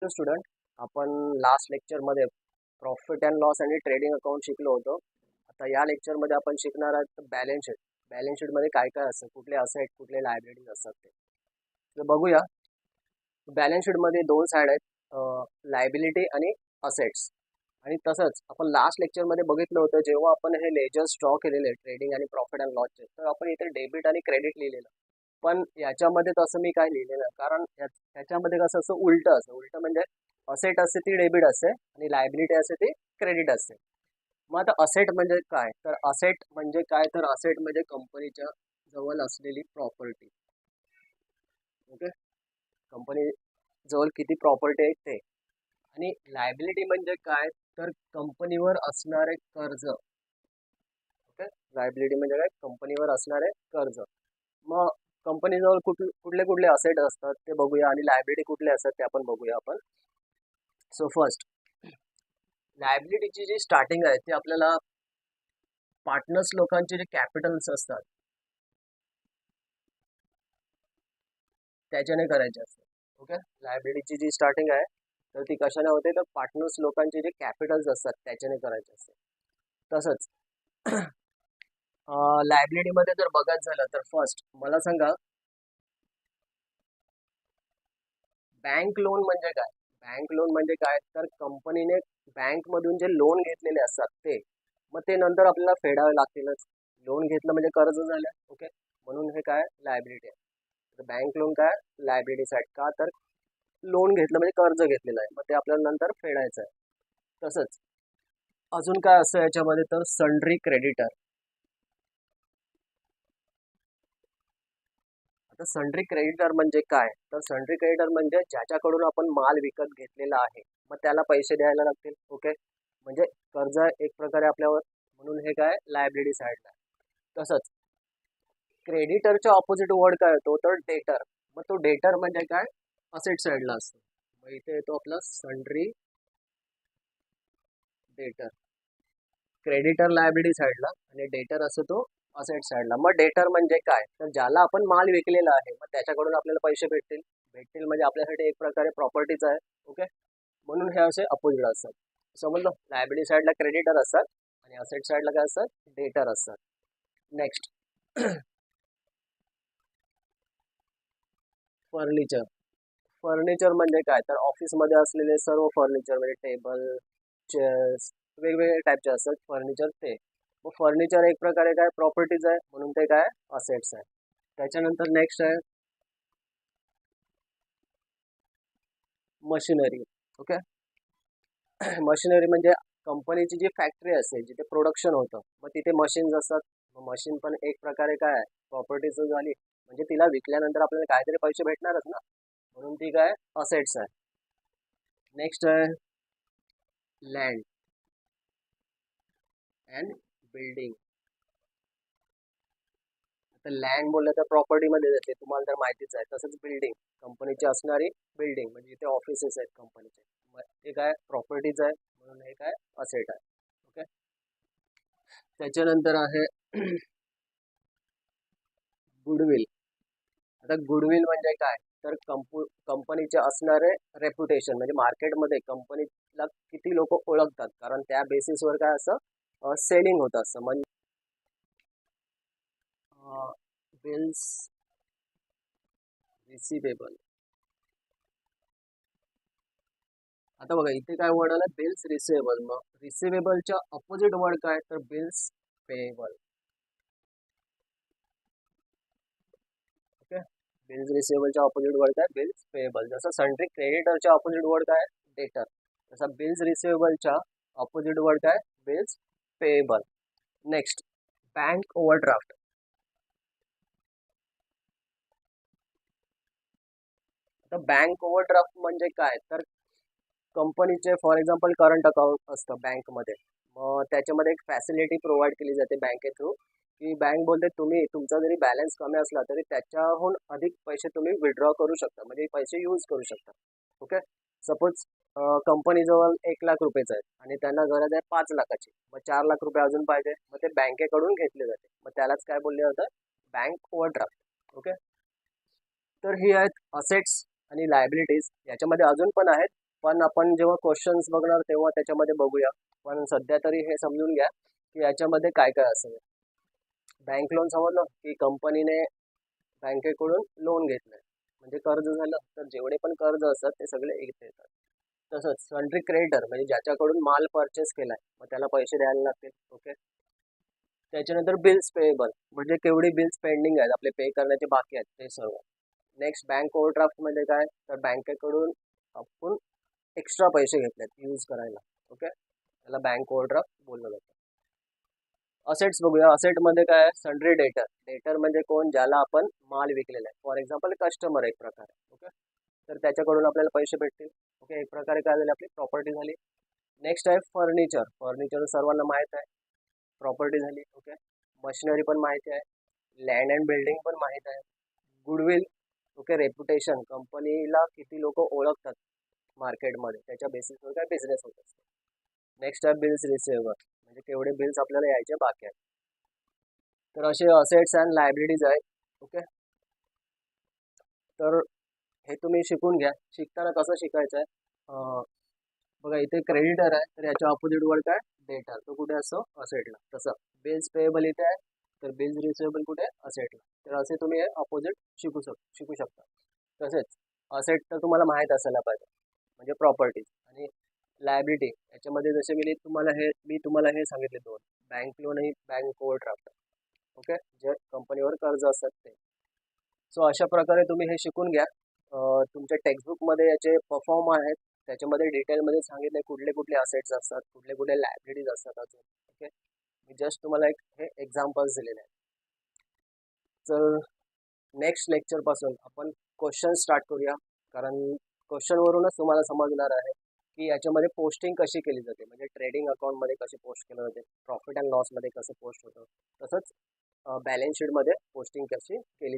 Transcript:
तो स्टुडंट आपण लास्ट लेक्चरमध्ये प्रॉफिट अँड लॉस आणि ट्रेडिंग अकाउंट शिकलो होतो. आता या लेक्चरमध्ये आपण शिकणार आहोत बॅलन्स शीट. बॅलन्स शीटमध्ये काय काय असतं, कुठले असेट कुठले लायबिलिटीज असतात ते तर बघूया. बॅलन्स शीटमध्ये दोन साईड आहेत, लायबिलिटी आणि असेट्स. आणि तसंच आपण लास्ट लेक्चरमध्ये बघितलं होतं, जेव्हा आपण हे लेजर्स ड्रॉ केलेले ट्रेडिंग आणि प्रॉफिट अँड लॉसचे, तर आपण इथे डेबिट आणि क्रेडिट लिहिलेलं. पण याच्यामध्ये तसं मी काय लिहिलेलं नाही, कारण याच्यामध्ये कसं असं उलटं असतं. उलटं म्हणजे असेट असते ती डेबिट असते आणि लायबिलिटी असते ती क्रेडिट असते. मग आता असेट म्हणजे काय, तर असेट म्हणजे काय, तर असेट म्हणजे कंपनीच्या जवळ असलेली प्रॉपर्टी. ओके, कंपनी जवळ किती प्रॉपर्टी आहे ते. आणि लायबिलिटी म्हणजे काय, तर कंपनीवर असणारे कर्ज. ओके, लायबिलिटी म्हणजे काय, कंपनीवर असणारे कर्ज. मग कंपनीजवळ कुठले कुठले असेट असतात ते बघूया आणि लायबिलिटी कुठले असतात ते आपण बघूया आपण. सो फर्स्ट, लायबिलिटीची जी स्टार्टिंग आहे ती आपल्याला पार्टनर्स लोकांचे जे कॅपिटल्स असतात त्याच्याने करायचे असते. ओके, लायबिलिटीची जी स्टार्टिंग आहे तर ती कशाने होते, तर पार्टनर्स लोकांचे जे कॅपिटल्स असतात त्याच्याने करायचे असते. तसंच लायबिलिटीमध्ये जर बघायचं झालं तर फर्स्ट मला सांगा, बँक लोन म्हणजे काय. बँक लोन म्हणजे काय, तर कंपनीने बँकमधून जे लोन घेतलेले असतात ते, मग ते नंतर आपल्याला फेडावे लागतीलच. लोन घेतलं म्हणजे कर्ज झालं. ओके, म्हणून हे काय लायबिलिटी आहे. तर बँक लोन काय लायबिलिटी साईड का, तर लोन घेतलं म्हणजे कर्ज घेतलेलं आहे, मग ते आपल्याला नंतर फेडायचं आहे. तसंच अजून काय असतं याच्यामध्ये, तर सन्ड्री क्रेडिटर. आता सन्ड्री क्रेडिटर म्हणजे काय, तर सन्ड्री क्रेडिटर म्हणजे ज्याच्याकडून आपण माल विकत घेतलेला आहे, मग त्याला पैसे द्यायला लागतील. ओके, म्हणजे कर्ज एक प्रकारे आपल्यावर, म्हणून हे काय लायबिलिटी साईडला. तसंच क्रेडिटरच्या ऑपोजिट वर्ड काय होतो, तर डेटर. मग तो डेटर म्हणजे काय, असेट साईडला असतो. मग इथे येतो आपला सन्ड्री डेटर. क्रेडिटर लायबिलिटी साईडला आणि डेटर असतो तो असेट साईडला. मग डेटर म्हणजे काय, तर ज्याला आपण माल विकलेला आहे मग त्याच्याकडून आपल्याला पैसे भेटतील. भेटतील म्हणजे आपल्यासाठी एक प्रकारे प्रॉपर्टीच आहे. ओके, म्हणून हे असे अपोजिट असतात. समजलं, लायबिलिटी साईडला क्रेडिटर असतात आणि असेट साईडला काय असतात, डेटर असतात. Next, furniture. फर्निचर म्हणजे काय, तर ऑफिसमध्ये असलेले सर्व फर्निचर म्हणजे टेबल, चेअर्स, वेगवेगळे टाईपचे असतात फर्निचर ते. मग फर्निचर एक प्रकारे काय प्रॉपर्टीज आहे, म्हणून ते काय असेट्स आहे. त्याच्यानंतर नेक्स्ट आहे मशिनरी. ओके, मशिनरी म्हणजे कंपनीची जी फॅक्टरी असते जिथे प्रोडक्शन होतं, मग तिथे मशीन्स असतात. मग मशीन पण एक प्रकारे काय आहे प्रॉपर्टीज झाली, म्हणजे तिला विकल्यानंतर आपल्याला काहीतरी पैसे भेटणारच ना, म्हणून ती काय असेट्स आहे. नेक्स्ट आहे लँड अँड बिल्डिंग. आता लँड बोललं तर प्रॉपर्टीमध्ये जाते, तुम्हाला तर माहितीच आहे. तसंच बिल्डिंग, कंपनीची असणारी बिल्डिंग म्हणजे जिथे ऑफिसेस आहेत कंपनीचे, मग ते काय प्रॉपर्टीज आहे, म्हणून हे काय असेट आहे. ओके, त्याच्यानंतर आहे गुडविल. आता गुडविल म्हणजे काय, तर कंपनीचे असणारे रेप्युटेशन, म्हणजे मार्केटमध्ये कंपनीला किती लोक ओळखतात, कारण त्या बेसिसवर काय असं सेलिंग होत असतं. म्हणजे बिल्स रिसिवेबल. आता बघा इथे काय वर्ड आला, बिल्स रिसिवेबल. मग रिसिवेबलच्या अपोजिट वर्ड काय, तर बिल्स पेएबल. ओके, बिल्स रिसिवेबलच्या अपोजिट वर्ड काय, बिल्स पेएबल. जसं सन्ड्री क्रेडिटरच्या अपोजिट वर्ड काय, डेटर. तसा बिल्स रिसिवेबलच्या अपोजिट वर्ड काय, bills payable. Next, bank overdraft. आता बँक ओव्हरड्राफ्ट म्हणजे काय, तर कंपनीचे फॉर एक्झाम्पल करंट अकाउंट असतं बँकमध्ये, मग त्याच्यामध्ये एक फॅसिलिटी प्रोव्हाइड केली जाते बँके थ्रू, की बँक बोलते तुम्ही तुमचा जरी बॅलन्स कमी असला तरी त्याच्याहून अधिक पैसे तुम्ही विड्रॉ करू शकता, म्हणजे पैसे यूज करू शकता. ओके, सपोज कंपनीजवळ 1 लाख रुपयेच आहेत आणि त्यांना गरज आहे 5 लाखाची, मग 4 लाख रुपये अजून पाहिजे, मग ते बँकेकडून घेतले जाते, मग त्यालाच काय बोलले जातं, बँक ओव्हरड्राफ्ट. ओके, तर ही आहेत असेट्स आणि लायबिलिटीज. याच्यामध्ये अजून पण आहेत, पण आपण जेव्हा क्वेश्चन्स बघणार तेव्हा त्याच्यामध्ये बघूया. पण सध्या तरी हे समजून घ्या की याच्यामध्ये काय काय असेल. बँक लोन समजलं की कंपनीने बँकेकडून लोन घेतलंय म्हणजे कर्ज झालं, तर जेवढे पण कर्ज असतात ते सगळे इथे येतात. तसंच सन्ड्री क्रेडिटर म्हणजे ज्याच्याकडून माल परचेस केलाय मग त्याला पैसे द्यायला लागतील. ओके. त्याच्यानंतर बिल्स पेएबल म्हणजे केवढी बिल्स पेंडिंग आहेत आपले पे करण्याचे बाकी आहेत ते सर्व. नेक्स्ट बँक ओव्हरड्राफ्ट मध्ये काय, तर बँकेकडून आपण एक्स्ट्रा पैसे घेतलेत यूज करायला. ओके, त्याला बँक ओव्हरड्राफ्ट बोललं जातं. असेट्स बघूया. असेट मध्ये काय, सन्ड्री डेटर. डेटर म्हणजे कोण, ज्याला आपण माल विकलेला आहे. फॉर एक्झाम्पल कस्टमर एक प्रकारे. ओके, तर त्याच्याकडून आपल्याला पैसे भेटतील. ओके, एक प्रकारे काय झाली, आपली प्रॉपर्टी झाली. नेक्स्ट आहे फर्निचर. फर्निचर सर्वांना माहीत आहे, प्रॉपर्टी झाली. ओके, मशिनरी पण माहिती आहे, लँड अँड बिल्डिंग पण माहीत आहे, गुडविल. ओके, रेप्युटेशन, कंपनीला किती लोक ओळखतात मार्केटमध्ये त्याच्या बेसिसवर काय बिझनेस होत असतो. नेक्स्ट आहे बिल्स रिसिव्हेबल म्हणजे केवढे बिल्स आपल्याला यायचे बाकी आहेत. तर असे असेट्स अँड लायबिलिटीज आहेत. ओके, तर हे तुम्ही शिकून घ्या. शिकताना कसं शिकायचं आहे, बघा इथे क्रेडिटर आहे तर याच्या ऑपोजिट वर काय, डेटर. तो कुठे असतो, असेटला. तसं बिल्स पेएबल इथे आहे तर बिल्स रिसिव्हेबल कुठे, असेटला. तर असे तुम्ही हे ऑपोजिट शिकू शकता. तसेच असेट तर तुम्हाला माहीत असायला पाहिजे म्हणजे प्रॉपर्टीज, आणि लायबिलिटी याच्यामध्ये जसे मी तुम्हाला हे सांगितले दोन, बँक लोन आणि बँक ओव्हरड्राफ्ट. ओके, जे कंपनीवर कर्ज असतात ते. सो अशा प्रकारे तुम्ही हे शिकून घ्या. तुमच्या टेक्स्टबुकमध्ये याचे परफॉर्म आहेत, त्याच्यामध्ये डिटेलमध्ये सांगितले कुठले कुठले असेट्स असतात, कुठले कुठले लायबिलिटीज असतात अजून. ओके, मी जस्ट तुम्हाला हे एक्झाम्पल्स दिलेले आहेत. तर नेक्स्ट लेक्चरपासून आपण क्वेश्चन स्टार्ट करूया, कारण क्वेश्चनवरूनच तुम्हाला समजणार आहे की याच्यामध्ये पोस्टिंग कशी केली जाते, म्हणजे ट्रेडिंग अकाउंटमध्ये कशी पोस्ट केलं जाते, प्रॉफिट अँड लॉसमध्ये कसं पोस्ट होतं, तसंच बॅलन्स शीटमध्ये पोस्टिंग कशी केली